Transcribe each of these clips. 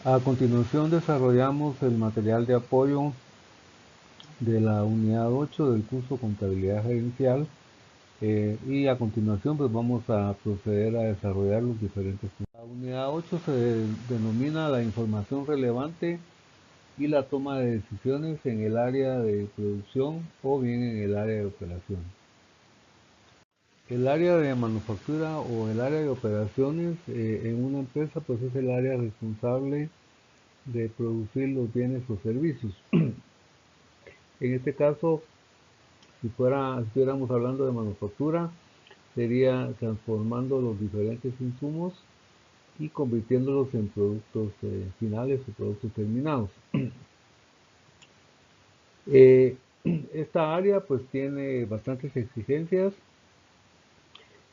A continuación desarrollamos el material de apoyo de la unidad 8 del curso Contabilidad Gerencial y a continuación pues vamos a proceder a desarrollar los diferentes puntos. La unidad 8 se denomina la información relevante y la toma de decisiones en el área de producción o bien en el área de operación. El área de manufactura o el área de operaciones en una empresa pues es el área responsable de producir los bienes o servicios. En este caso, si estuviéramos hablando de manufactura, sería transformando los diferentes insumos y convirtiéndolos en productos finales o productos terminados. Eh, Esta área pues tiene bastantes exigencias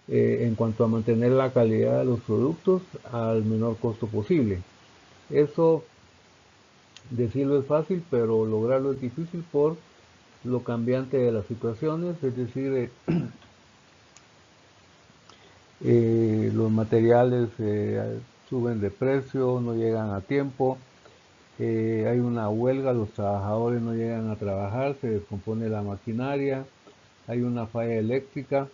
en cuanto a mantener la calidad de los productos al menor costo posible. Eso decirlo es fácil, pero lograrlo es difícil por lo cambiante de las situaciones, es decir, los materiales suben de precio, no llegan a tiempo, hay una huelga, los trabajadores no llegan a trabajar, se descompone la maquinaria, hay una falla eléctrica,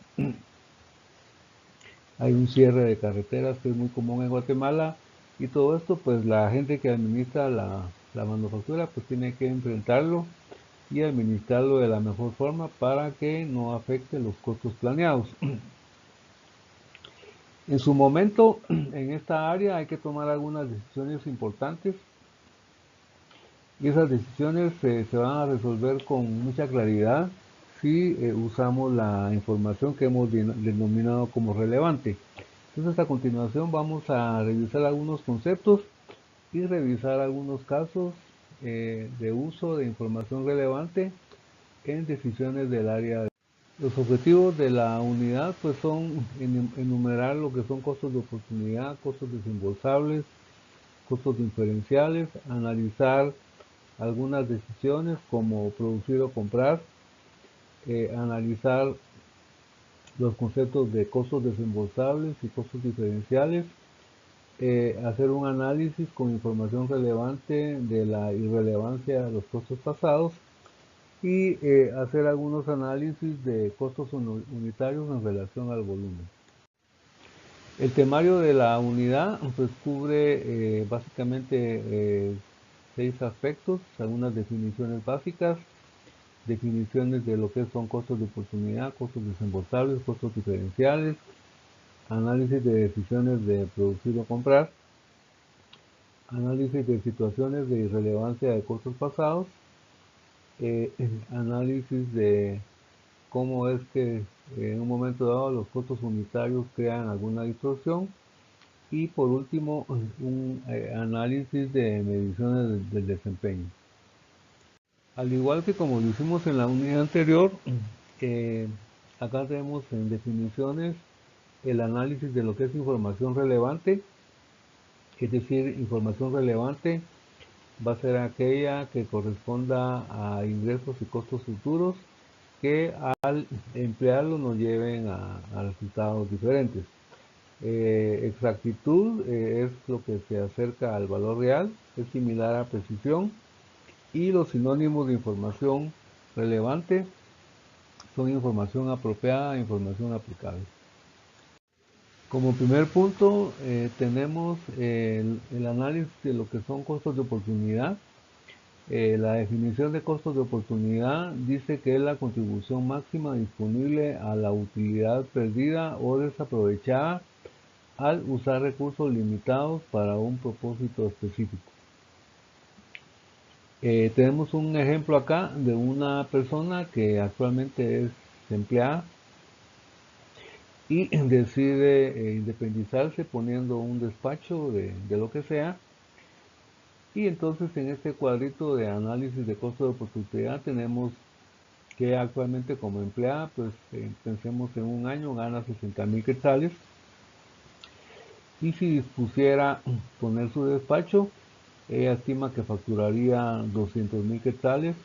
hay un cierre de carreteras que es muy común en Guatemala y todo esto pues la gente que administra la manufactura pues tiene que enfrentarlo y administrarlo de la mejor forma para que no afecte los costos planeados. En su momento, en esta área hay que tomar algunas decisiones importantes y esas decisiones se van a resolver con mucha claridad si usamos la información que hemos denominado como relevante. Entonces a continuación vamos a revisar algunos conceptos y revisar algunos casos de uso de información relevante en decisiones del área. Los objetivos de la unidad pues son enumerar lo que son costos de oportunidad, costos desembolsables, costos diferenciales, analizar algunas decisiones como producir o comprar, analizar los conceptos de costos desembolsables y costos diferenciales, hacer un análisis con información relevante de la irrelevancia de los costos pasados y hacer algunos análisis de costos unitarios en relación al volumen. El temario de la unidad pues cubre básicamente 6 aspectos, algunas definiciones básicas, definiciones de lo que son costos de oportunidad, costos desembolsables, costos diferenciales, análisis de decisiones de producir o comprar, análisis de situaciones de irrelevancia de costos pasados, análisis de cómo es que en un momento dado los costos unitarios crean alguna distorsión y por último un análisis de mediciones del desempeño. Al igual que como lo hicimos en la unidad anterior, eh, acá tenemos en definiciones el análisis de lo que es información relevante, es decir, información relevante va a ser aquella que corresponda a ingresos y costos futuros que al emplearlo nos lleven a resultados diferentes. Exactitud es lo que se acerca al valor real, es similar a precisión y los sinónimos de información relevante son información apropiada e información aplicable. Como primer punto tenemos el análisis de lo que son costos de oportunidad. La definición de costos de oportunidad dice que es la contribución máxima disponible a la utilidad perdida o desaprovechada al usar recursos limitados para un propósito específico. Tenemos un ejemplo acá de una persona que actualmente es empleada y decide independizarse poniendo un despacho de lo que sea. Y entonces en este cuadrito de análisis de costo de oportunidad tenemos que actualmente como empleada, pues pensemos en un año gana 60,000 quetzales. Y si dispusiera poner su despacho, ella estima que facturaría 200,000 quetzales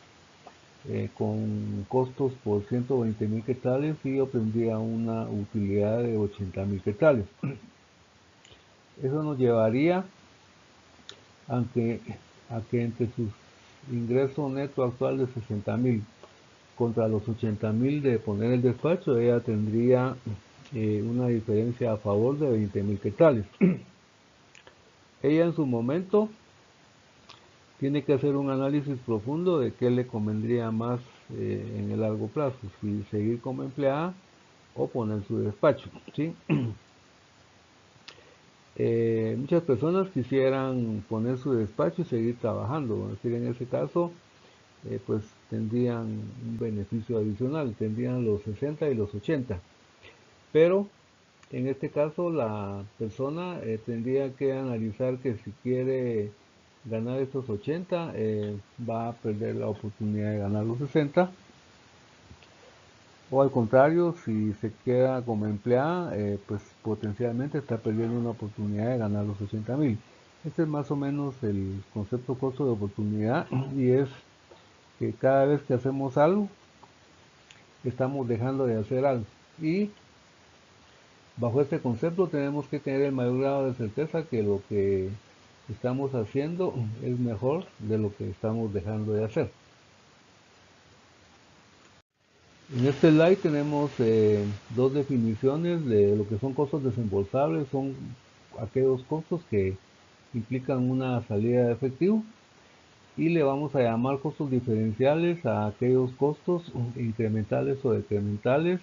con costos por 120,000 quetzales y obtendría una utilidad de 80,000 quetzales. Eso nos llevaría aunque a que entre sus ingresos netos actual de 60.000 contra los 80.000 de poner el despacho, ella tendría una diferencia a favor de 20.000 quetzales. Ella en su momento tiene que hacer un análisis profundo de qué le convendría más en el largo plazo, si seguir como empleada o poner su despacho, ¿sí? Muchas personas quisieran poner su despacho y seguir trabajando, es decir, en ese caso pues tendrían un beneficio adicional, tendrían los 60 y los 80, pero en este caso la persona tendría que analizar que si quiere ganar estos 80 va a perder la oportunidad de ganar los 60, o al contrario, si se queda como empleada pues potencialmente está perdiendo una oportunidad de ganar los 80.000. Este es más o menos el concepto costo de oportunidad, y es que cada vez que hacemos algo estamos dejando de hacer algo, y bajo este concepto tenemos que tener el mayor grado de certeza que lo que estamos haciendo es mejor de lo que estamos dejando de hacer. En este slide tenemos dos definiciones de lo que son costos desembolsables. Son aquellos costos que implican una salida de efectivo, y le vamos a llamar costos diferenciales a aquellos costos incrementales o decrementales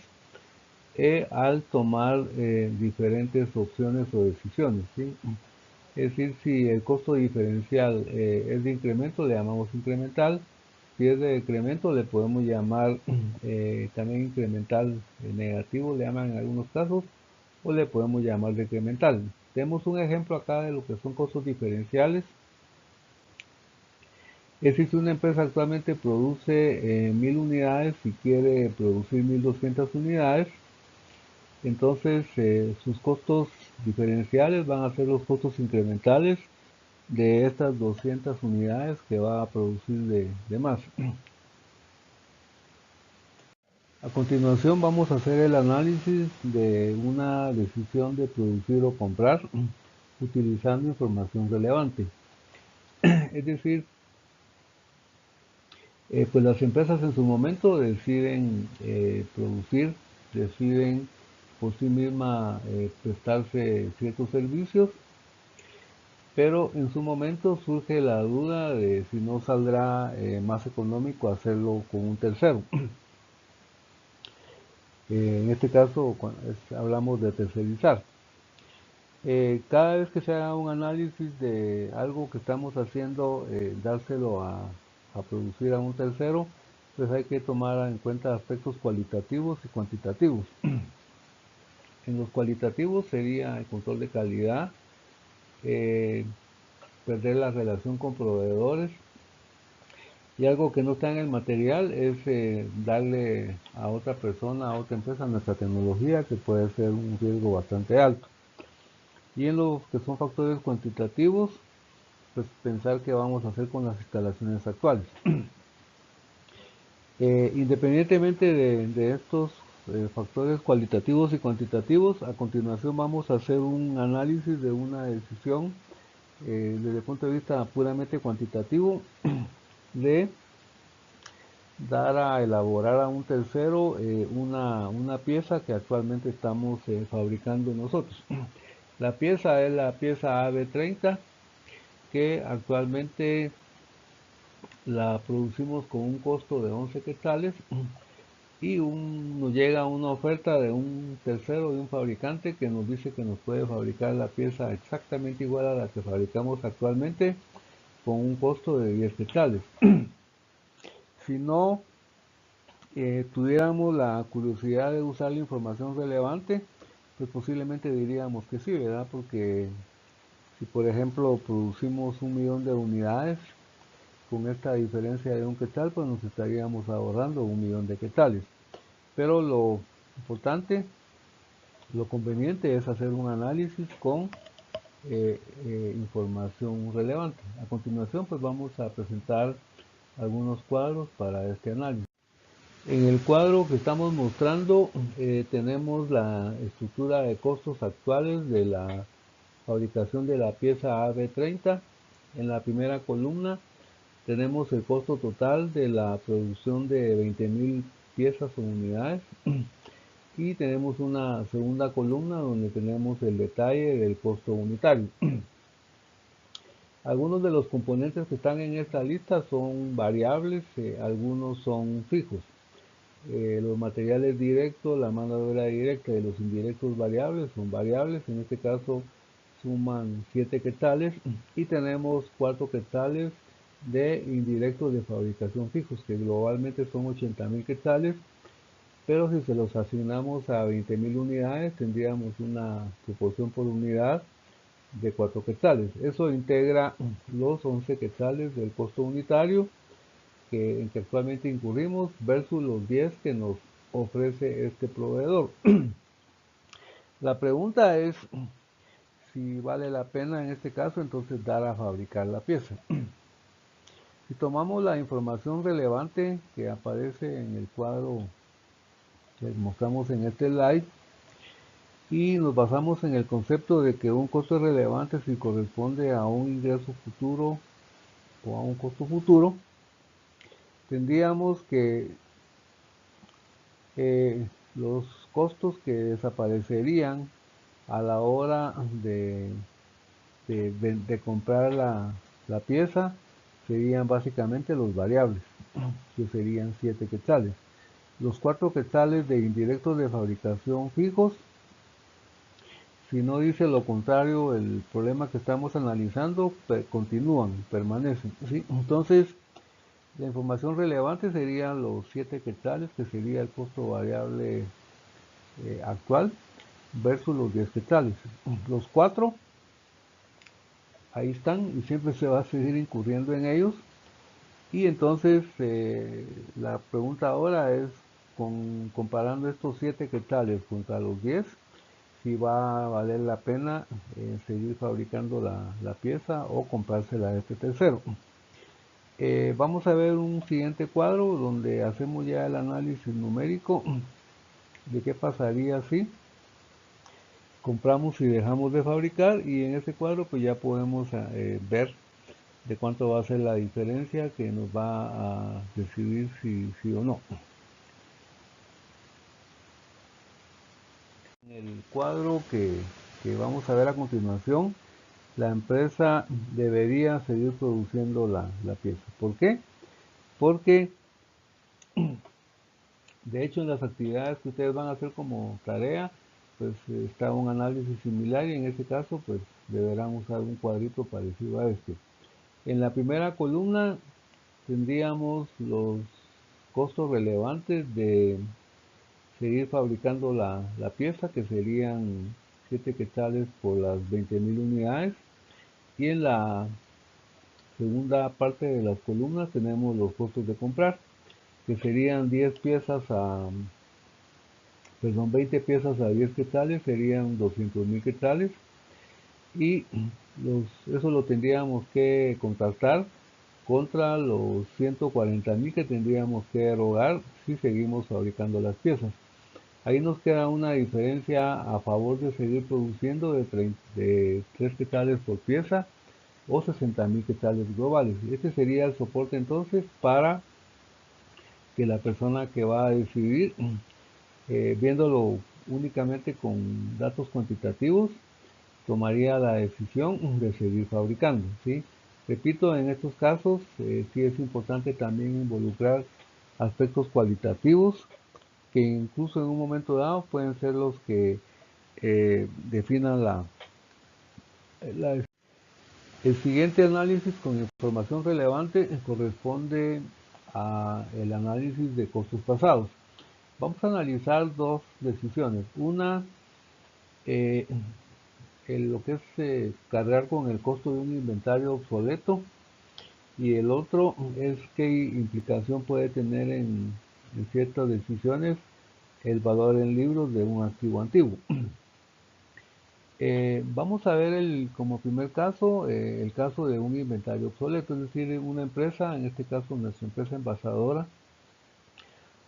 al tomar diferentes opciones o decisiones, ¿sí? Es decir, si el costo diferencial es de incremento, le llamamos incremental. Si es de decremento, le podemos llamar también incremental negativo, le llaman en algunos casos, o le podemos llamar decremental. Tenemos un ejemplo acá de lo que son costos diferenciales. Es decir, si una empresa actualmente produce 1000 unidades y quiere producir 1200 unidades, entonces sus costos diferenciales van a ser los costos incrementales de estas 200 unidades que va a producir de más. A continuación vamos a hacer el análisis de una decisión de producir o comprar utilizando información relevante. Es decir, pues las empresas en su momento deciden producir, deciden por sí misma prestarse ciertos servicios, pero en su momento surge la duda de si no saldrá más económico hacerlo con un tercero. En este caso hablamos de tercerizar. Cada vez que se haga un análisis de algo que estamos haciendo, dárselo a producir a un tercero, pues hay que tomar en cuenta aspectos cualitativos y cuantitativos. En los cualitativos sería el control de calidad, perder la relación con proveedores, y algo que no está en el material es darle a otra persona, a otra empresa nuestra tecnología, que puede ser un riesgo bastante alto. Y en los que son factores cuantitativos, pues pensar qué vamos a hacer con las instalaciones actuales. Independientemente de estos factores cualitativos y cuantitativos, a continuación vamos a hacer un análisis de una decisión desde el punto de vista puramente cuantitativo, de dar a elaborar a un tercero una pieza que actualmente estamos fabricando nosotros. La pieza es la pieza AB30, que actualmente la producimos con un costo de 11 quetzales, y nos llega una oferta de un tercero, de un fabricante, que nos dice que nos puede fabricar la pieza exactamente igual a la que fabricamos actualmente con un costo de 10 quetzales. Si no tuviéramos la curiosidad de usar la información relevante, pues posiblemente diríamos que sí, ¿verdad? Porque si por ejemplo producimos 1.000.000 de unidades, con esta diferencia de un quetzal, pues nos estaríamos ahorrando 1.000.000 de quetzales. Pero lo importante, lo conveniente es hacer un análisis con información relevante. A continuación, pues vamos a presentar algunos cuadros para este análisis. En el cuadro que estamos mostrando tenemos la estructura de costos actuales de la fabricación de la pieza AB30. En la primera columna tenemos el costo total de la producción de 20.000 piezas o unidades y tenemos una segunda columna donde tenemos el detalle del costo unitario. Algunos de los componentes que están en esta lista son variables, algunos son fijos. Los materiales directos, la mano de obra directa y los indirectos variables son variables, en este caso suman 7 quetzales y tenemos 4 quetzales de indirectos de fabricación fijos, que globalmente son 80.000 quetzales, pero si se los asignamos a 20.000 unidades tendríamos una proporción por unidad de 4 quetzales. Eso integra los 11 quetzales del costo unitario en que actualmente incurrimos versus los 10 que nos ofrece este proveedor. La pregunta es si vale la pena en este caso entonces dar a fabricar la pieza. Si tomamos la información relevante que aparece en el cuadro que mostramos en este slide y nos basamos en el concepto de que un costo es relevante si corresponde a un ingreso futuro o a un costo futuro, tendríamos que los costos que desaparecerían a la hora de comprar la pieza serían básicamente los variables, que serían 7 quetzales. Los 4 quetzales de indirectos de fabricación fijos, si no dice lo contrario, el problema que estamos analizando continúan, permanecen, ¿sí? Entonces, la información relevante serían los 7 quetzales, que sería el costo variable actual, versus los 10 quetzales. Los 4, ahí están, y siempre se va a seguir incurriendo en ellos. Y entonces, la pregunta ahora es, comparando estos 7 quetzales contra los 10, si va a valer la pena seguir fabricando la pieza o comprársela a este tercero. Vamos a ver un siguiente cuadro donde hacemos ya el análisis numérico de qué pasaría si compramos y dejamos de fabricar, y en este cuadro pues ya podemos ver de cuánto va a ser la diferencia que nos va a decidir si sí o no. En el cuadro que vamos a ver a continuación, la empresa debería seguir produciendo la pieza. ¿Por qué? Porque de hecho en las actividades que ustedes van a hacer como tarea, pues está un análisis similar, y en este caso pues deberán usar un cuadrito parecido a este. En la primera columna tendríamos los costos relevantes de seguir fabricando la pieza, que serían 7 quetzales por las 20.000 unidades, y en la segunda parte de las columnas tenemos los costos de comprar, que serían 10 piezas a, perdón, 20 piezas a 10 quetzales, serían 200.000 quetzales, y eso lo tendríamos que contrastar contra los 140.000 que tendríamos que erogar si seguimos fabricando las piezas. Ahí nos queda una diferencia a favor de seguir produciendo de 3 quetzales por pieza o 60.000 quetzales globales. Este sería el soporte entonces para que la persona que va a decidir, viéndolo únicamente con datos cuantitativos, tomaría la decisión de seguir fabricando, ¿sí? Repito, en estos casos sí es importante también involucrar aspectos cualitativos que incluso en un momento dado pueden ser los que definan la. El siguiente análisis con información relevante corresponde a el análisis de costos pasados. Vamos a analizar dos decisiones. Una, lo que es cargar con el costo de un inventario obsoleto, y el otro es qué implicación puede tener en ciertas decisiones el valor en libros de un activo antiguo. Vamos a ver como primer caso el caso de un inventario obsoleto, es decir, una empresa, en este caso nuestra empresa envasadora,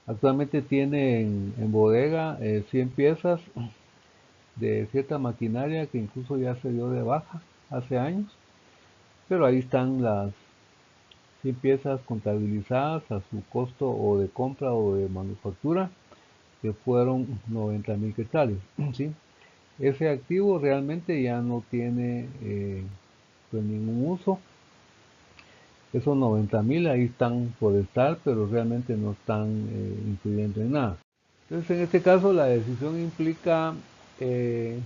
actualmente tiene en bodega 100 piezas de cierta maquinaria que incluso ya se dio de baja hace años, pero ahí están las 100 piezas contabilizadas a su costo o de compra o de manufactura, que fueron 90.000 quetzales, ¿sí? Ese activo realmente ya no tiene pues ningún uso. Esos 90.000 ahí están por estar, pero realmente no están influyendo en nada. Entonces, en este caso, la decisión implica eh,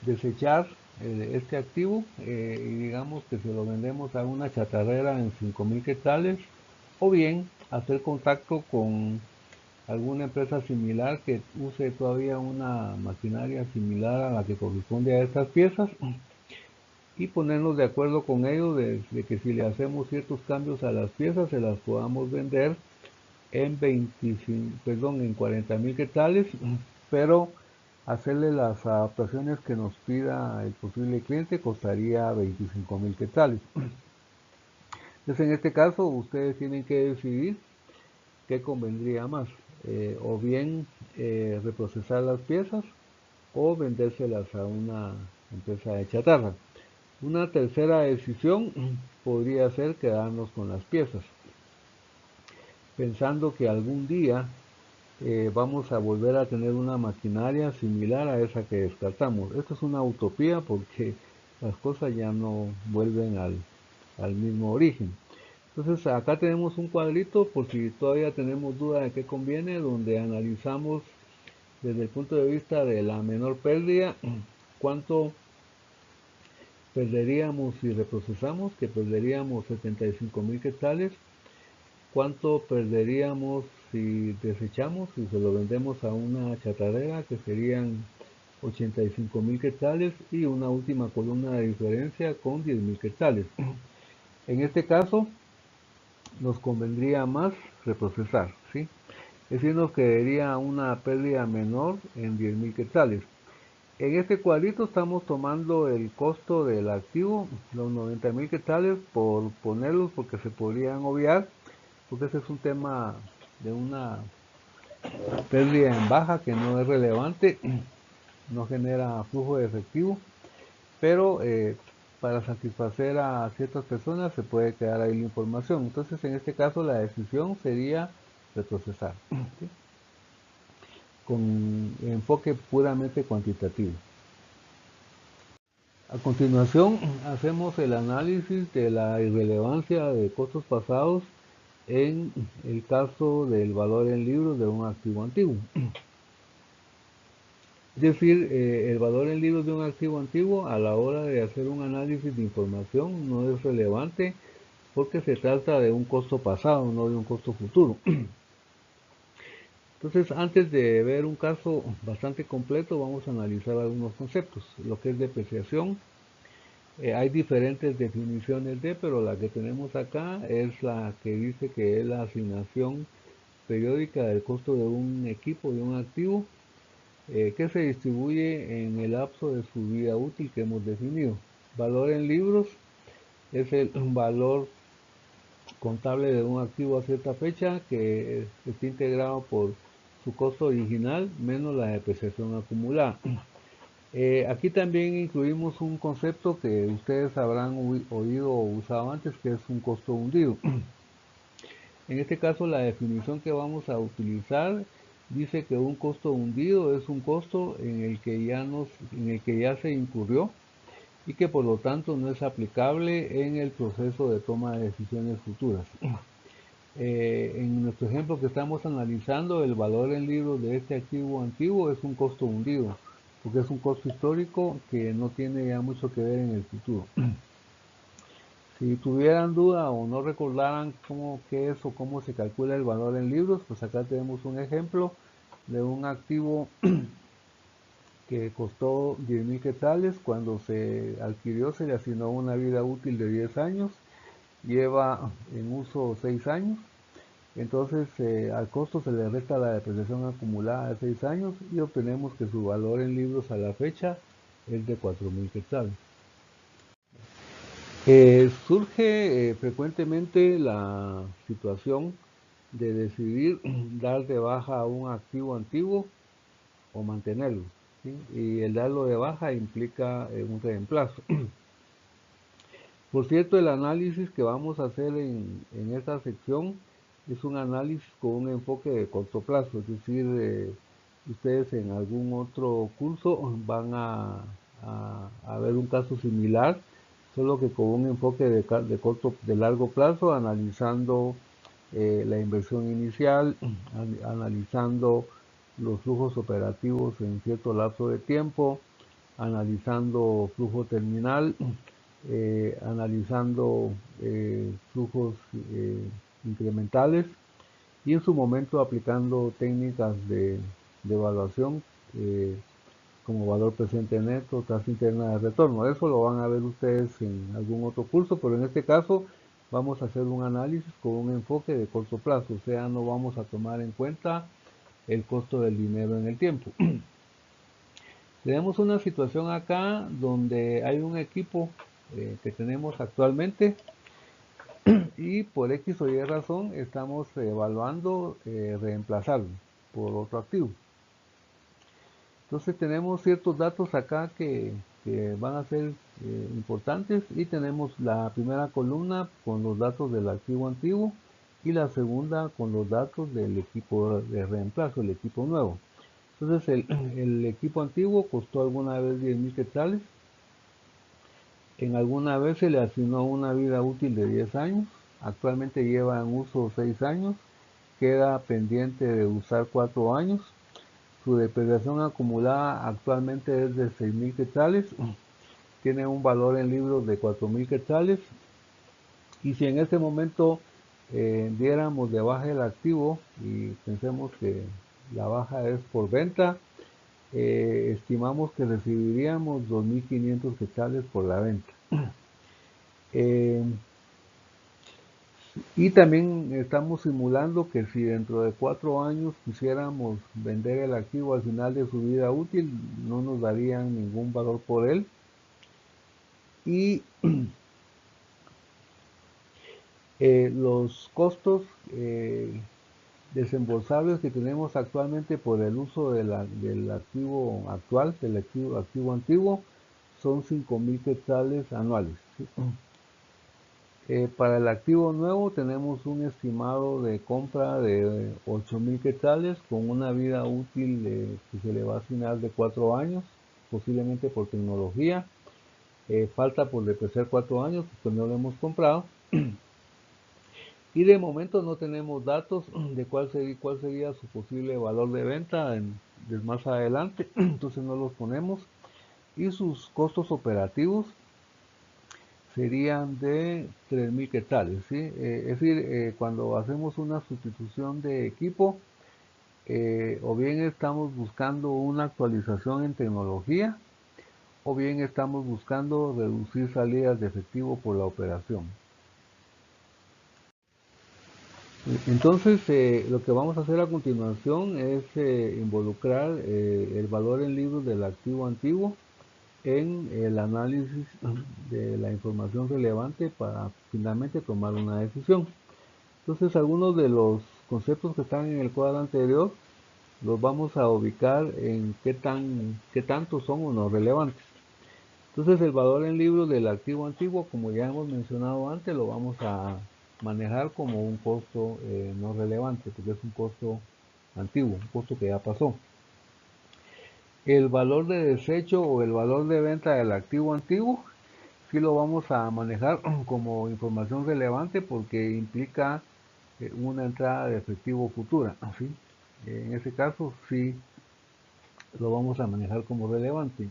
desechar este activo y digamos que se lo vendemos a una chatarrera en 5.000 quetzales, o bien hacer contacto con alguna empresa similar que use todavía una maquinaria similar a la que corresponde a estas piezas y ponernos de acuerdo con ellos de que si le hacemos ciertos cambios a las piezas se las podamos vender en 40.000 quetzales, pero hacerle las adaptaciones que nos pida el posible cliente costaría 25.000 quetzales. Entonces en este caso ustedes tienen que decidir qué convendría más, o bien reprocesar las piezas o vendérselas a una empresa de chatarra. Una tercera decisión podría ser quedarnos con las piezas, pensando que algún día vamos a volver a tener una maquinaria similar a esa que descartamos. Esto es una utopía porque las cosas ya no vuelven al mismo origen. Entonces acá tenemos un cuadrito por si todavía tenemos duda de qué conviene, donde analizamos desde el punto de vista de la menor pérdida cuánto perderíamos si reprocesamos, que perderíamos 75.000 quetzales, cuánto perderíamos si desechamos y se lo vendemos a una chatarrera, que serían 85.000 quetzales, y una última columna de diferencia con 10.000 quetzales. En este caso nos convendría más reprocesar, ¿sí? Es decir, nos quedaría una pérdida menor en 10.000 quetzales. En este cuadrito estamos tomando el costo del activo, los 90.000 quetzales, por ponerlos porque se podrían obviar, porque ese es un tema de una pérdida en baja que no es relevante, no genera flujo de efectivo, pero para satisfacer a ciertas personas se puede quedar ahí la información. Entonces en este caso la decisión sería retrocesar, ¿sí? Con enfoque puramente cuantitativo. A continuación hacemos el análisis de la irrelevancia de costos pasados en el caso del valor en libros de un activo antiguo. Es decir, el valor en libros de un activo antiguo a la hora de hacer un análisis de información no es relevante porque se trata de un costo pasado, no de un costo futuro. Entonces, antes de ver un caso bastante completo, vamos a analizar algunos conceptos. Lo que es depreciación. Hay diferentes definiciones de, pero la que tenemos acá es la que dice que es la asignación periódica del costo de un equipo, de un activo, que se distribuye en el lapso de su vida útil que hemos definido. Valor en libros es el valor contable de un activo a cierta fecha que está integrado por su costo original menos la depreciación acumulada. Aquí también incluimos un concepto que ustedes habrán oído o usado antes, que es un costo hundido. En este caso, la definición que vamos a utilizar dice que un costo hundido es un costo en el que ya se incurrió y que por lo tanto no es aplicable en el proceso de toma de decisiones futuras. En nuestro ejemplo que estamos analizando, el valor en libros de este activo antiguo es un costo hundido, porque es un costo histórico que no tiene ya mucho que ver en el futuro. Si tuvieran duda o no recordaran qué es o cómo se calcula el valor en libros, pues acá tenemos un ejemplo de un activo que costó 10.000 quetzales. Cuando se adquirió se le asignó una vida útil de 10 años, lleva en uso 6 años. Entonces al costo se le resta la depreciación acumulada de 6 años y obtenemos que su valor en libros a la fecha es de 4.000 quetzales. Surge frecuentemente la situación de decidir dar de baja a un activo antiguo o mantenerlo, ¿sí? Y el darlo de baja implica un reemplazo. Por cierto, el análisis que vamos a hacer en esta sección es un análisis con un enfoque de corto plazo, es decir, ustedes en algún otro curso van a ver un caso similar, solo que con un enfoque de largo plazo, analizando la inversión inicial, analizando los flujos operativos en cierto lapso de tiempo, analizando flujo terminal, analizando flujos incrementales y en su momento aplicando técnicas de evaluación como valor presente neto, tasa interna de retorno. Eso lo van a ver ustedes en algún otro curso, pero en este caso vamos a hacer un análisis con un enfoque de corto plazo, o sea, no vamos a tomar en cuenta el costo del dinero en el tiempo. Tenemos una situación acá donde hay un equipo que tenemos actualmente y por X o Y razón estamos evaluando reemplazarlo por otro activo. Entonces tenemos ciertos datos acá que van a ser importantes y tenemos la primera columna con los datos del activo antiguo y la segunda con los datos del equipo de reemplazo, el equipo nuevo. Entonces el equipo antiguo costó alguna vez 10.000 quetzales, en alguna vez se le asignó una vida útil de 10 años, actualmente lleva en uso 6 años, queda pendiente de usar 4 años, su depreciación acumulada actualmente es de 6.000 quetzales, tiene un valor en libros de 4.000 quetzales, y si en este momento diéramos de baja el activo y pensemos que la baja es por venta, estimamos que recibiríamos 2.500 quetzales por la venta. Eh, y también estamos simulando que si dentro de 4 años quisiéramos vender el activo al final de su vida útil, no nos darían ningún valor por él. Y los costos desembolsables que tenemos actualmente por el uso del activo actual, del activo antiguo, son 5.000 quetzales anuales. ¿Sí? Para el activo nuevo tenemos un estimado de compra de 8.000 quetzales con una vida útil que se le va a asignar de 4 años, posiblemente por tecnología. Falta por depreciar 4 años porque no lo hemos comprado. Y de momento no tenemos datos de cuál sería su posible valor de venta más adelante, entonces no los ponemos. Y sus costos operativos serían de 3.000 quetzales, ¿sí? Es decir, cuando hacemos una sustitución de equipo, o bien estamos buscando una actualización en tecnología, o bien estamos buscando reducir salidas de efectivo por la operación. Entonces, lo que vamos a hacer a continuación es involucrar el valor en libros del activo antiguo en el análisis de la información relevante para finalmente tomar una decisión. Entonces, algunos de los conceptos que están en el cuadro anterior los vamos a ubicar en qué tanto son o no relevantes. Entonces, el valor en libros del activo antiguo, como ya hemos mencionado antes, lo vamos a manejar como un costo no relevante, porque es un costo antiguo, un costo que ya pasó. El valor de desecho o el valor de venta del activo antiguo sí lo vamos a manejar como información relevante porque implica una entrada de efectivo futura. ¿Sí? En ese caso sí lo vamos a manejar como relevante.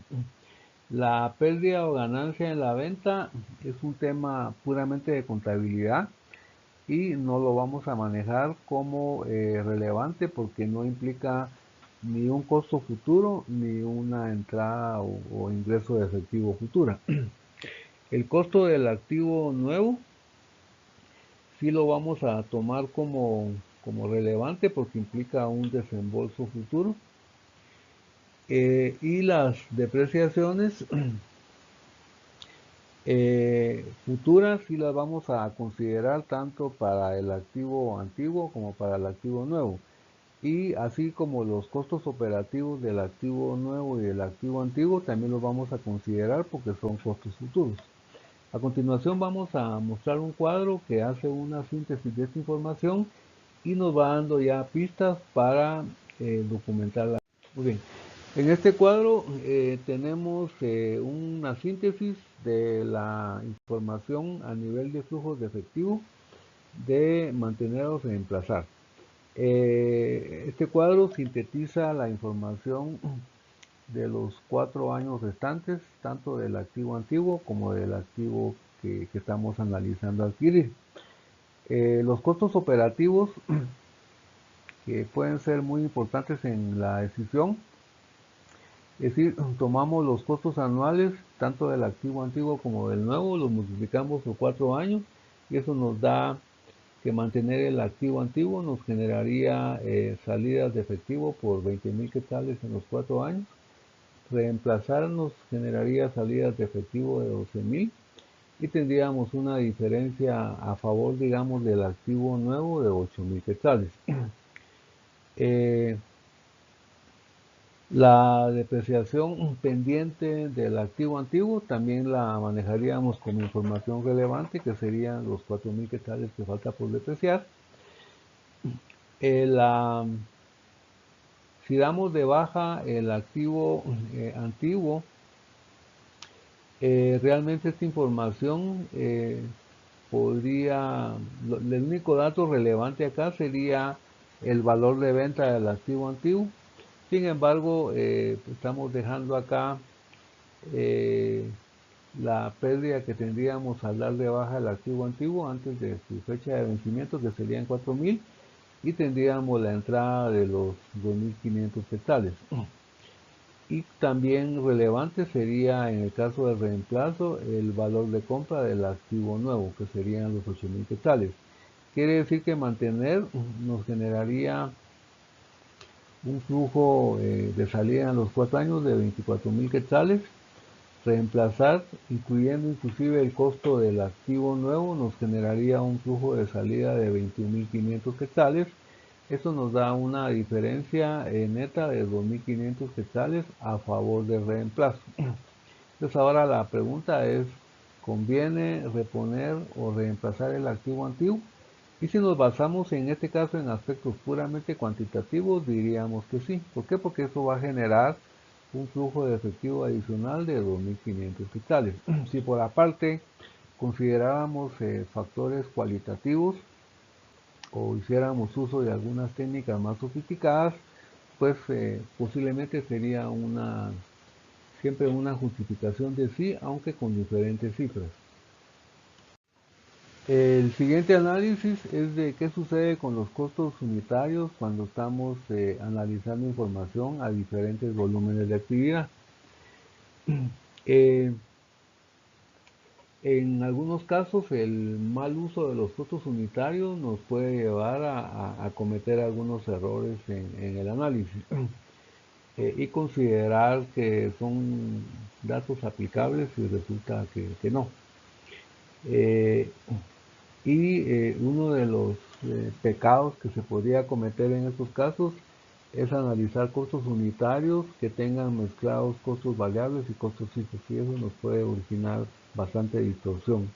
La pérdida o ganancia en la venta es un tema puramente de contabilidad y no lo vamos a manejar como relevante porque no implica ni un costo futuro ni una entrada o ingreso de efectivo futura. El costo del activo nuevo sí lo vamos a tomar como relevante porque implica un desembolso futuro. Y las depreciaciones futuras sí las vamos a considerar tanto para el activo antiguo como para el activo nuevo. Y así como los costos operativos del activo nuevo y del activo antiguo también los vamos a considerar porque son costos futuros. A continuación vamos a mostrar un cuadro que hace una síntesis de esta información y nos va dando ya pistas para documentarla. Muy bien. En este cuadro tenemos una síntesis de la información a nivel de flujos de efectivo de mantener o reemplazar. Este cuadro sintetiza la información de los 4 años restantes, tanto del activo antiguo como del activo que estamos analizando adquirir. Los costos operativos que pueden ser muy importantes en la decisión, es decir, tomamos los costos anuales, tanto del activo antiguo como del nuevo, los multiplicamos por 4 años y eso nos da que mantener el activo antiguo nos generaría salidas de efectivo por 20.000 quetzales en los 4 años. Reemplazar nos generaría salidas de efectivo de 12.000 y tendríamos una diferencia a favor, digamos, del activo nuevo de 8.000 quetzales. La depreciación pendiente del activo antiguo también la manejaríamos como información relevante, que serían los 4.000 quetzales que falta por depreciar. Si damos de baja el activo antiguo, realmente esta información el único dato relevante acá sería el valor de venta del activo antiguo. Sin embargo, estamos dejando acá la pérdida que tendríamos al dar de baja el activo antiguo antes de su fecha de vencimiento, que serían 4.000, y tendríamos la entrada de los 2.500 quetzales. Y también relevante sería en el caso del reemplazo el valor de compra del activo nuevo, que serían los 8.000 quetzales. Quiere decir que mantener nos generaría un flujo de salida en los 4 años de 24.000 quetzales. Reemplazar, incluyendo inclusive el costo del activo nuevo, nos generaría un flujo de salida de 21.500 quetzales. Eso nos da una diferencia neta de 2.500 quetzales a favor del reemplazo. Entonces ahora la pregunta es, ¿conviene reponer o reemplazar el activo antiguo? Y si nos basamos en este caso en aspectos puramente cuantitativos, diríamos que sí. ¿Por qué? Porque eso va a generar un flujo de efectivo adicional de 2.500 quetzales. Si por aparte consideráramos factores cualitativos o hiciéramos uso de algunas técnicas más sofisticadas, pues posiblemente sería siempre una justificación de sí, aunque con diferentes cifras. El siguiente análisis es de qué sucede con los costos unitarios cuando estamos analizando información a diferentes volúmenes de actividad. En algunos casos el mal uso de los costos unitarios nos puede llevar a cometer algunos errores en el análisis y considerar que son datos aplicables y resulta que no. Uno de los pecados que se podría cometer en estos casos es analizar costos unitarios que tengan mezclados costos variables y costos fijos, y eso nos puede originar bastante distorsión.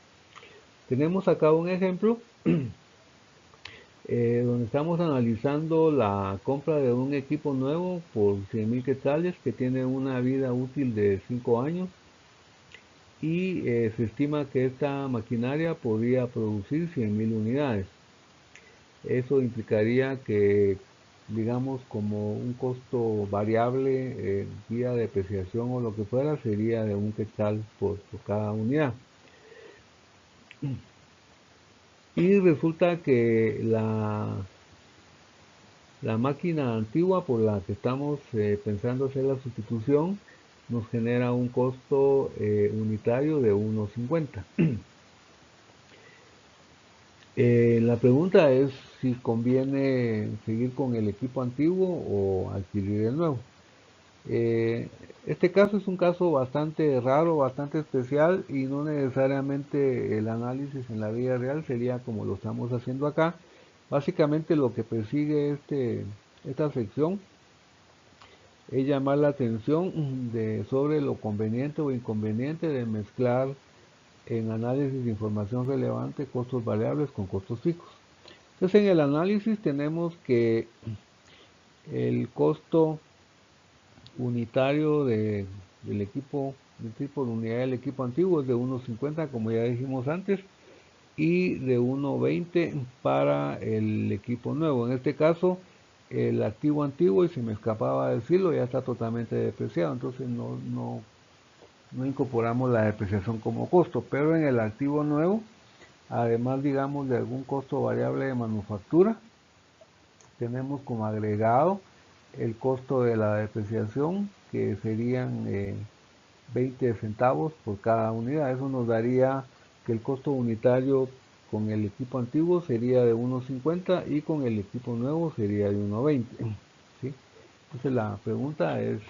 Tenemos acá un ejemplo donde estamos analizando la compra de un equipo nuevo por 100.000 quetzales que tiene una vida útil de 5 años y se estima que esta maquinaria podría producir 100.000 unidades. Eso implicaría que, digamos, como un costo variable vía depreciación o lo que fuera, sería de 1 quetzal por cada unidad. Y resulta que la máquina antigua por la que estamos pensando hacer la sustitución nos genera un costo unitario de 1.50. La pregunta es si conviene seguir con el equipo antiguo o adquirir el nuevo. Este caso es un caso bastante raro, bastante especial, y no necesariamente el análisis en la vida real sería como lo estamos haciendo acá. Básicamente lo que persigue esta sección es llamar la atención sobre lo conveniente o inconveniente de mezclar en análisis de información relevante, costos variables con costos fijos. Entonces en el análisis tenemos que el costo unitario del equipo, del tipo de unidad del equipo antiguo es de 1.50, como ya dijimos antes, y de 1.20 para el equipo nuevo. En este caso, el activo antiguo, y se me escapaba decirlo, ya está totalmente depreciado, entonces no incorporamos la depreciación como costo, pero en el activo nuevo, además digamos de algún costo variable de manufactura, tenemos como agregado el costo de la depreciación, que serían 20 centavos por cada unidad. Eso nos daría que el costo unitario con el equipo antiguo sería de 1.50 y con el equipo nuevo sería de 1.20. ¿sí? Entonces la pregunta es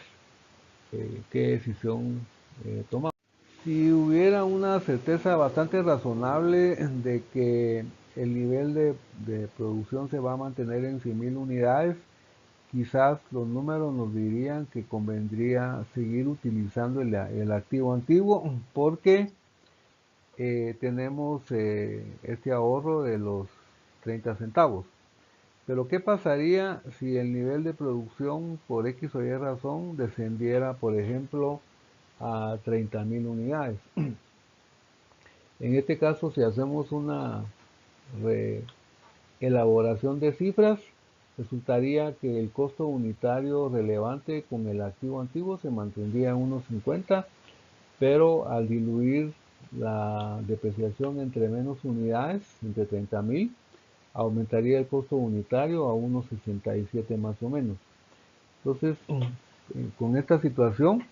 ¿qué decisión tomamos? Si hubiera una certeza bastante razonable de que el nivel de producción se va a mantener en 100.000 unidades, quizás los números nos dirían que convendría seguir utilizando el activo antiguo porque tenemos este ahorro de los 30 centavos. Pero ¿qué pasaría si el nivel de producción por X o Y razón descendiera, por ejemplo, a 30.000 unidades? En este caso, si hacemos una elaboración de cifras, resultaría que el costo unitario relevante con el activo antiguo se mantendría en 1.50, pero al diluir la depreciación entre menos unidades, entre 30.000, aumentaría el costo unitario a 1.67 más o menos. Entonces, con esta situación,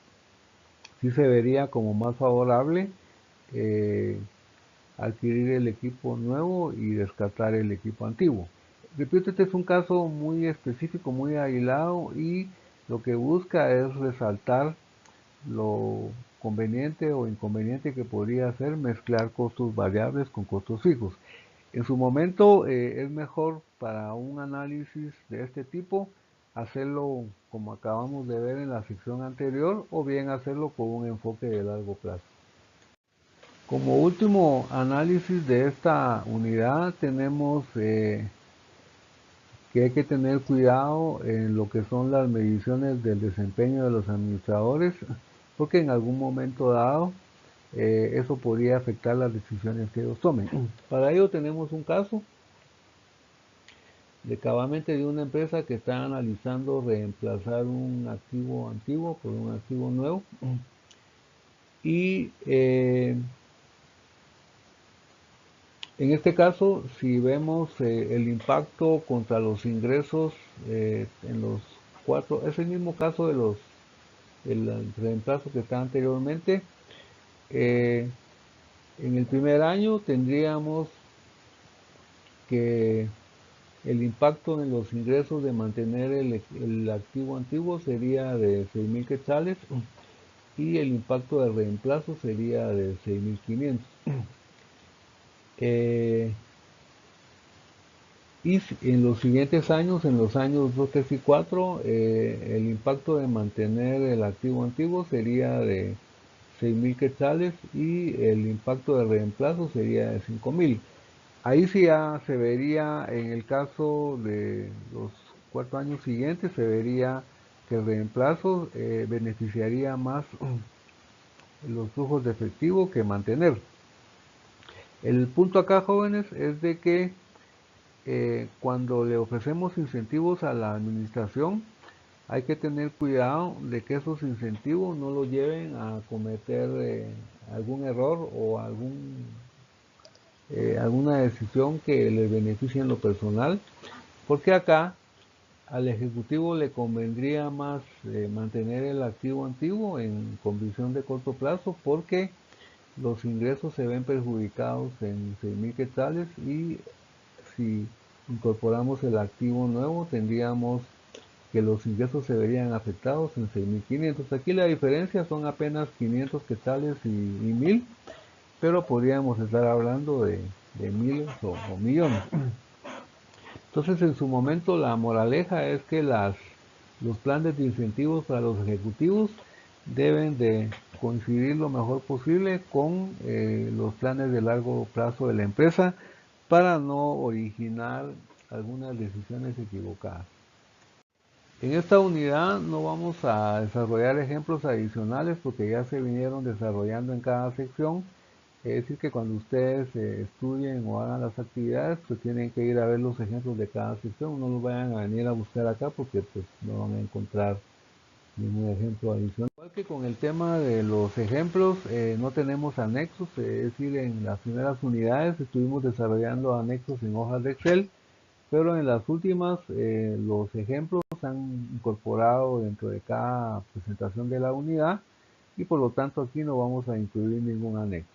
sí se vería como más favorable adquirir el equipo nuevo y descartar el equipo antiguo. Repito, este es un caso muy específico, muy aislado, y lo que busca es resaltar lo conveniente o inconveniente que podría ser mezclar costos variables con costos fijos. En su momento es mejor para un análisis de este tipo hacerlo como acabamos de ver en la sección anterior, o bien hacerlo con un enfoque de largo plazo. Como último análisis de esta unidad tenemos que hay que tener cuidado en lo que son las mediciones del desempeño de los administradores, porque en algún momento dado eso podría afectar las decisiones que ellos tomen. Para ello tenemos un caso de cabamente de una empresa que está analizando reemplazar un activo antiguo por un activo nuevo, y en este caso, si vemos el impacto contra los ingresos en los cuatro, es el mismo caso de el reemplazo que está anteriormente. En el primer año tendríamos que el impacto en los ingresos de mantener el activo antiguo sería de 6.000 quetzales, y el impacto de reemplazo sería de 6.500. Y en los siguientes años, en los años 2, 3 y 4, el impacto de mantener el activo antiguo sería de 6.000 quetzales, y el impacto de reemplazo sería de 5.000. Ahí sí ya se vería, en el caso de los 4 años siguientes, se vería que el reemplazo beneficiaría más los flujos de efectivo que mantener. El punto acá, jóvenes, es de que cuando le ofrecemos incentivos a la administración, hay que tener cuidado de que esos incentivos no lo lleven a cometer algún error o alguna decisión que les beneficie en lo personal, porque acá al ejecutivo le convendría más mantener el activo antiguo con visión de corto plazo, porque los ingresos se ven perjudicados en 6.000 quetzales, y si incorporamos el activo nuevo tendríamos que los ingresos se verían afectados en 6.500. Aquí la diferencia son apenas 500 quetzales y 1.000, pero podríamos estar hablando de miles o millones. Entonces, en su momento, la moraleja es que los planes de incentivos para los ejecutivos deben de coincidir lo mejor posible con los planes de largo plazo de la empresa para no originar algunas decisiones equivocadas. En esta unidad no vamos a desarrollar ejemplos adicionales porque ya se vinieron desarrollando en cada sección. Es decir, que cuando ustedes estudien o hagan las actividades, pues tienen que ir a ver los ejemplos de cada sección. No los vayan a venir a buscar acá porque pues no van a encontrar ningún ejemplo adicional. Igual que con el tema de los ejemplos, no tenemos anexos, es decir, en las primeras unidades estuvimos desarrollando anexos en hojas de Excel, pero en las últimas los ejemplos se han incorporado dentro de cada presentación de la unidad y por lo tanto aquí no vamos a incluir ningún anexo.